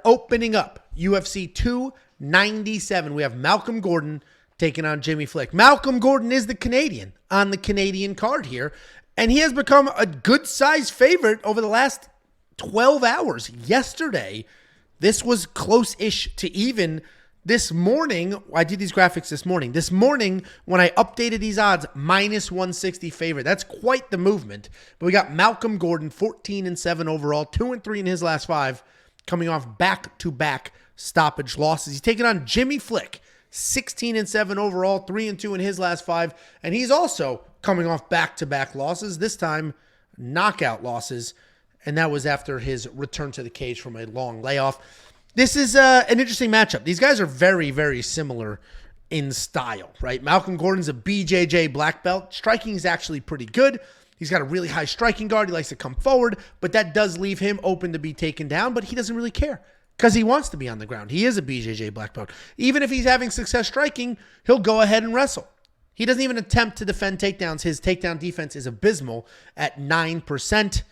opening up UFC 297. We have Malcolm Gordon taking on Jimmy Flick. Malcolm Gordon is the Canadian on the Canadian card here, and he has become a good-sized favorite over the last 12 hours. Yesterday, this was close-ish to even. This morning, I did these graphics this morning. This morning, when I updated these odds, minus 160 favorite. That's quite the movement. But we got Malcolm Gordon, 14-7 overall, 2-3 in his last 5, coming off back-to-back stoppage losses. He's taking on Jimmy Flick, 16-7 overall, 3-2 in his last 5. And he's also coming off back-to-back losses, this time knockout losses. And that was after his return to the cage from a long layoff. This is an interesting matchup. These guys are very, very similar in style, right? Malcolm Gordon's a BJJ black belt. Striking is actually pretty good. He's got a really high striking guard. He likes to come forward, but that does leave him open to be taken down, but he doesn't really care because he wants to be on the ground. He is a BJJ black belt. Even if he's having success striking, he'll go ahead and wrestle. He doesn't even attempt to defend takedowns. His takedown defense is abysmal at 9%.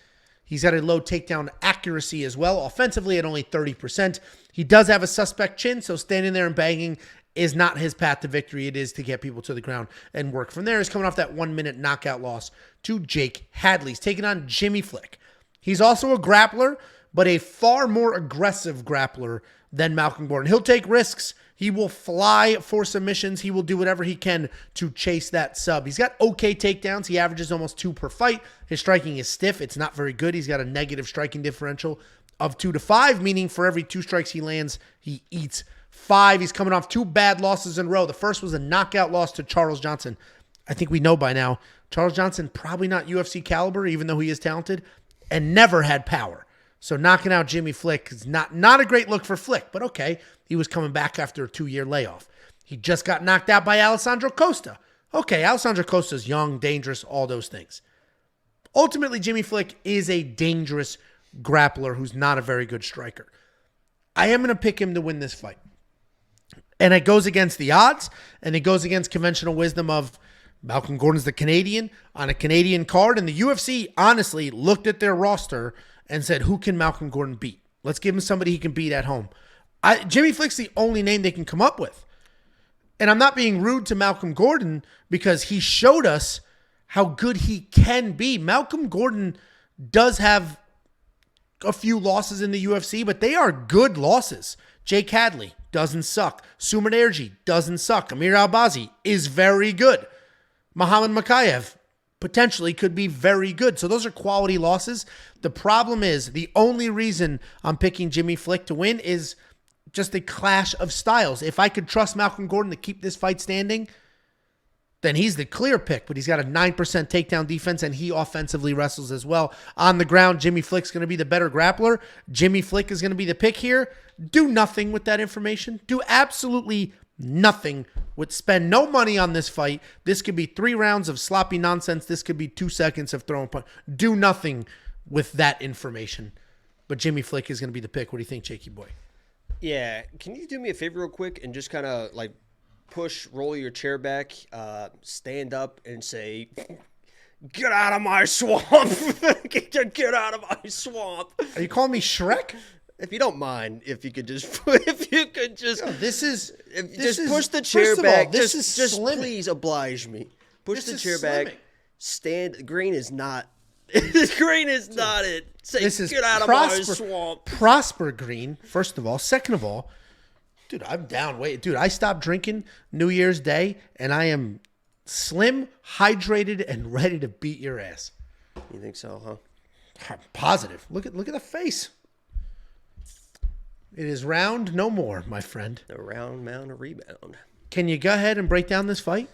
He's got a low takedown accuracy as well, offensively at only 30%. He does have a suspect chin, so standing there and banging is not his path to victory. It is to get people to the ground and work from there. He's coming off that 1-minute knockout loss to Jake Hadley. He's taking on Jimmy Flick. He's also a grappler, but a far more aggressive grappler than Malcolm Gordon. He'll take risks. He will fly for submissions. He will do whatever he can to chase that sub. He's got okay takedowns. He averages almost 2 per fight. His striking is stiff. It's not very good. He's got a negative striking differential of 2 to 5, meaning for every 2 strikes he lands, he eats 5. He's coming off 2 bad losses in a row. The first was a knockout loss to Charles Johnson. I think we know by now, Charles Johnson, probably not UFC caliber, even though he is talented, and never had power. So knocking out Jimmy Flick is not a great look for Flick, but okay. He was coming back after a 2-year layoff. He just got knocked out by Alessandro Costa. Okay, Alessandro Costa's young, dangerous, all those things. Ultimately, Jimmy Flick is a dangerous grappler who's not a very good striker. I am going to pick him to win this fight. And it goes against the odds, and it goes against conventional wisdom of Malcolm Gordon's the Canadian on a Canadian card, and the UFC honestly looked at their roster and said, who can Malcolm Gordon beat? Let's give him somebody he can beat at home. Jimmy Flick's the only name they can come up with. And I'm not being rude to Malcolm Gordon because he showed us how good he can be. Malcolm Gordon does have a few losses in the UFC, but they are good losses. Jake Hadley doesn't suck. Sumar Ergi doesn't suck. Amir Albazi is very good. Muhammad Makayev potentially could be very good. So those are quality losses. The problem is the only reason I'm picking Jimmy Flick to win is just a clash of styles. If I could trust Malcolm Gordon to keep this fight standing, then he's the clear pick, but he's got a 9% takedown defense, and he offensively wrestles as well. On the ground, Jimmy Flick's going to be the better grappler. Jimmy Flick is going to be the pick here. Do nothing with that information. Do absolutely nothing. Spend no money on this fight. This could be 3 rounds of sloppy nonsense. This could be 2 seconds of throwing punch. Do nothing with that information. But Jimmy Flick is going to be the pick. What do you think, Jakey boy? Yeah, can you do me a favor real quick and just kind of like roll your chair back, stand up and say, get out of my swamp. Get out of my swamp. Are you calling me Shrek? If you don't mind, if you could just Yo, this is push the chair back. This is just slimming. Please oblige me. Push the chair slimming. back. Stand. Green is not. Green is not it. Say, This is get out of my swamp. Prosper Green, first of all. Second of all, dude, I'm down. Dude, I stopped drinking New Year's Day, and I am slim, hydrated, and ready to beat your ass. You think so, huh? I'm positive. Look at the face. It is round no more, my friend. A round mound of rebound. Can you go ahead and break down this fight?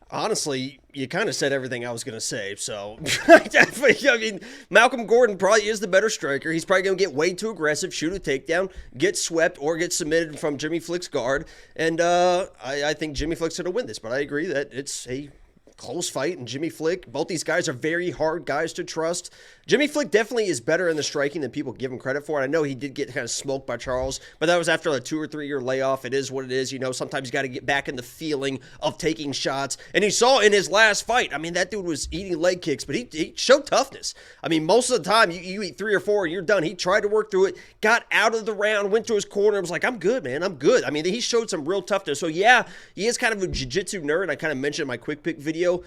Honestly, you kind of said everything I was going to say. So, I mean, Malcolm Gordon probably is the better striker. He's probably going to get way too aggressive, shoot a takedown, get swept, or get submitted from Jimmy Flick's guard. And I think Jimmy Flick's going to win this. But I agree that it's a close fight, and Jimmy Flick, both these guys are very hard guys to trust. Jimmy Flick definitely is better in the striking than people give him credit for. I know he did get kind of smoked by Charles, but that was after a 2 or 3 year layoff. It is what it is. Sometimes you got to get back in the feeling of taking shots. And he saw in his last fight, I mean, that dude was eating leg kicks, but he showed toughness. I mean, most of the time, you eat 3 or 4 and you're done. He tried to work through it, got out of the round, went to his corner, and was like, I'm good, man. I'm good. I mean, he showed some real toughness. So, yeah, he is kind of a jiu-jitsu nerd. I kind of mentioned in my quick pick video.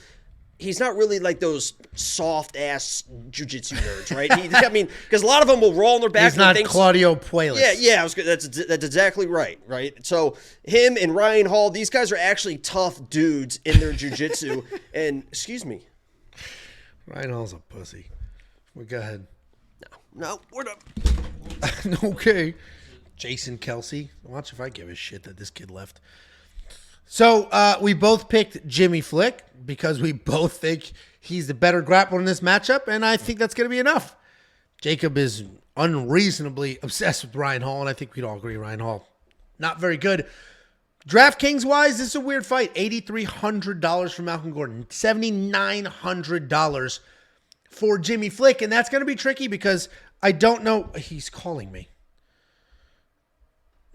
He's not really like those soft-ass jiu-jitsu nerds, right? I mean, because a lot of them will roll on their back. He's not Claudio Puelles. Yeah, that's exactly right? So him and Ryan Hall, these guys are actually tough dudes in their jiu-jitsu. And, excuse me. Ryan Hall's a pussy. Well, go ahead. No, we're not. Okay. Jason Kelsey. Watch if I give a shit that this kid left. So we both picked Jimmy Flick because we both think he's the better grappler in this matchup, and I think that's going to be enough. Jacob is unreasonably obsessed with Ryan Hall, and I think we'd all agree Ryan Hall, not very good. DraftKings-wise, this is a weird fight. $8,300 for Malcolm Gordon, $7,900 for Jimmy Flick, and that's going to be tricky because I don't know. He's calling me.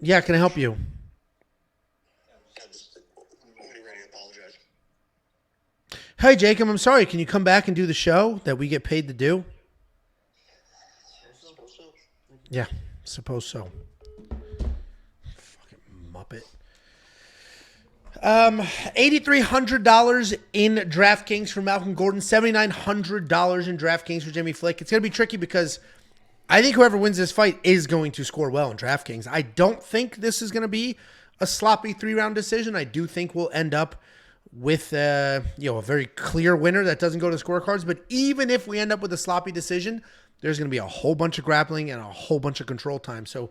Yeah, can I help you? Hey, Jacob, I'm sorry. Can you come back and do the show that we get paid to do? Yeah, suppose so. Fucking Muppet. $8,300 in DraftKings for Malcolm Gordon, $7,900 in DraftKings for Jimmy Flick. It's going to be tricky because I think whoever wins this fight is going to score well in DraftKings. I don't think this is going to be a sloppy 3-round decision. I do think we'll end up with a very clear winner that doesn't go to scorecards. But even if we end up with a sloppy decision, there's going to be a whole bunch of grappling and a whole bunch of control time. So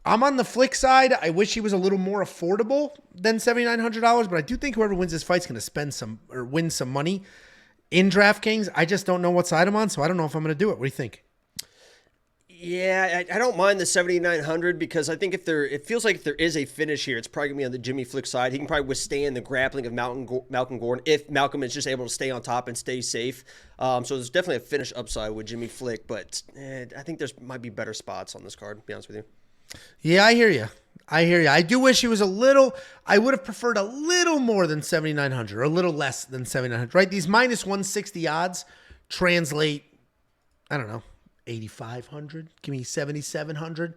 I'm on the Flick side. I wish he was a little more affordable than $7,900, but I do think whoever wins this fight is going to spend some or win some money in DraftKings. I just don't know what side I'm on, so I don't know if I'm going to do it. What do you think? Yeah, I don't mind the 7,900 because I think it feels like if there is a finish here, it's probably going to be on the Jimmy Flick side. He can probably withstand the grappling of Malcolm Gordon if Malcolm is just able to stay on top and stay safe. So there's definitely a finish upside with Jimmy Flick, but I think there's might be better spots on this card, to be honest with you. Yeah, I hear you. I do wish he was I would have preferred a little more than 7,900 or a little less than 7,900, right? These minus 160 odds translate, I don't know, 8,500. Give me 7,700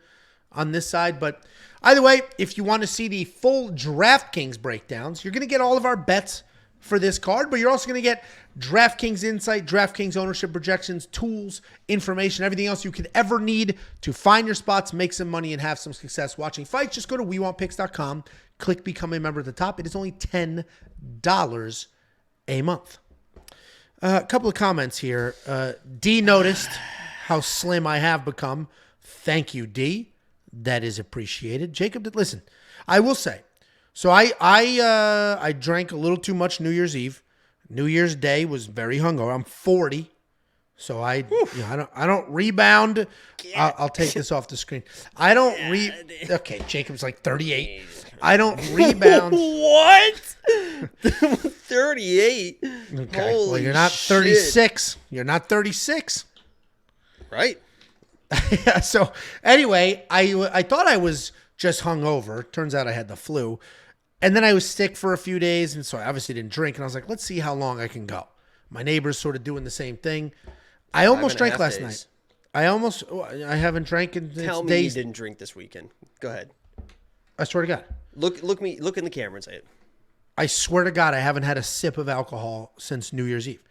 on this side. But either way, if you want to see the full DraftKings breakdowns, you're going to get all of our bets for this card, but you're also going to get DraftKings insight, DraftKings ownership projections, tools, information, everything else you could ever need to find your spots, make some money, and have some success watching fights. Just go to WeWantPicks.com, click Become a Member at the top. It is only $10 a month. A couple of comments here. D noticed how slim I have become. Thank you, D. That is appreciated. Jacob, listen, I will say, so I drank a little too much New Year's Eve. New Year's Day was very hungover. I'm 40, so I don't rebound. I'll take this off the screen. I don't Okay, Jacob's like 38. I don't rebound. What? 38. Okay, Holy well, you're not 36. Shit. You're not 36. Right. Yeah, so anyway, I thought I was just hungover. Turns out I had the flu. And then I was sick for a few days, and so I obviously didn't drink. And I was like, let's see how long I can go. My neighbor's sort of doing the same thing. I almost drank last night. I haven't drank in Tell me days. you didn't drink this weekend. Go ahead. I swear to God. Look in the camera and say it. I swear to God, I haven't had a sip of alcohol since New Year's Eve.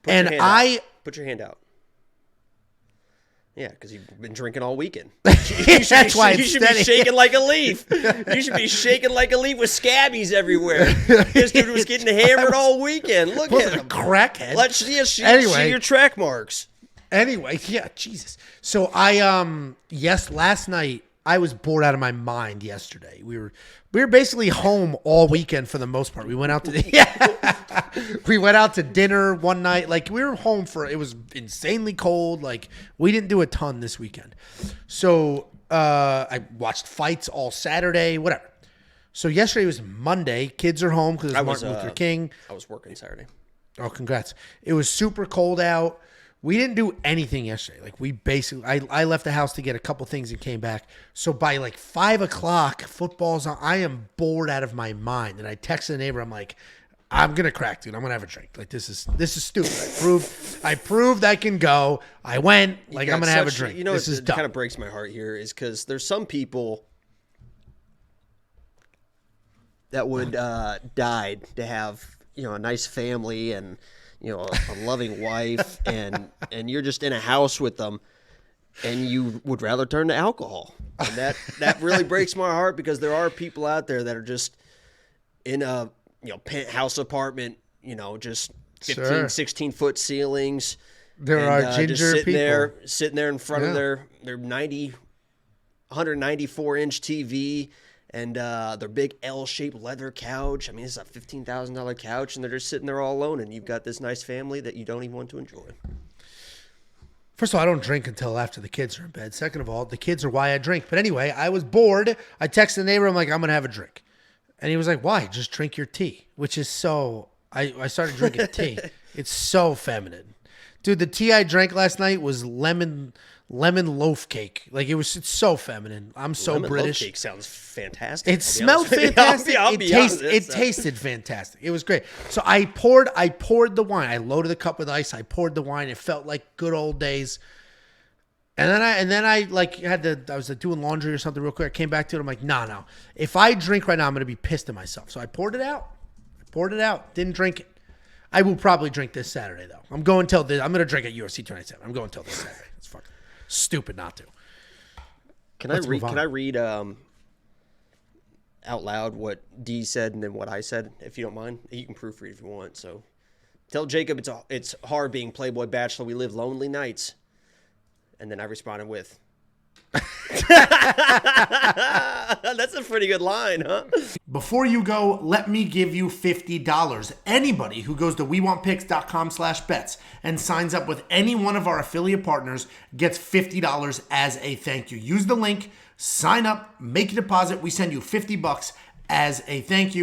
Put your hand out. Yeah, because you've been drinking all weekend. That's why you should be shaking like a leaf. You should be shaking like a leaf with scabbies everywhere. This dude was getting hammered all weekend. Look at him. A crackhead. Let's see your track marks. Anyway, yeah, Jesus. So last night I was bored out of my mind yesterday. We were basically home all weekend for the most part. We went out to dinner one night. Like we were home it was insanely cold. Like we didn't do a ton this weekend. So I watched fights all Saturday, whatever. So yesterday was Monday. Kids are home because it's Martin Luther King. I was working Saturday. Oh, congrats. It was super cold out. We didn't do anything yesterday. Like we basically, I left the house to get a couple things and came back. So by like 5 o'clock, football's on. I am bored out of my mind. And I texted a neighbor. I'm like, I'm going to crack, dude. I'm going to have a drink. Like this is stupid. I proved I can go. I went like I'm going to have a drink. You know, this is dumb. Kind of breaks my heart here is because there's some people that would die to have, you know, a nice family and, you know, a loving wife, and you're just in a house with them, and you would rather turn to alcohol. And that really breaks my heart because there are people out there that are just in a, you know, penthouse apartment, you know, just 15, 16-foot ceilings. There are ginger just people. Sitting there in front of their 194-inch TV. And their big L-shaped leather couch. I mean, it's a $15,000 couch, and they're just sitting there all alone. And you've got this nice family that you don't even want to enjoy. First of all, I don't drink until after the kids are in bed. Second of all, the kids are why I drink. But anyway, I was bored. I texted the neighbor. I'm like, I'm going to have a drink. And he was like, why? Just drink your tea, which is so... I started drinking tea. It's so feminine. Dude, the tea I drank last night was lemon loaf cake. Like it's so feminine. I'm so lemon British. Loaf cake sounds fantastic. It smelled fantastic. It tasted fantastic. It was great. So I poured the wine. I loaded the cup with ice. I poured the wine. It felt like good old days. And then I was doing laundry or something real quick. I came back to it. I'm like, no. If I drink right now, I'm gonna be pissed at myself. So I poured it out. Didn't drink it. I will probably drink this Saturday though. I'm going till this. I'm gonna drink at UFC 297. I'm going till this Saturday. It's fucking stupid not to. Can I read out loud what D said and then what I said, if you don't mind? You can proofread if you want. So, tell Jacob it's hard being Playboy Bachelor. We live lonely nights. And then I responded with, that's a pretty good line, huh? Before you go, let me give you $50. Anybody who goes to wewantpicks.com/bets and signs up with any one of our affiliate partners gets $50 as a thank you. Use the link, sign up, make a deposit. We send you $50 as a thank you.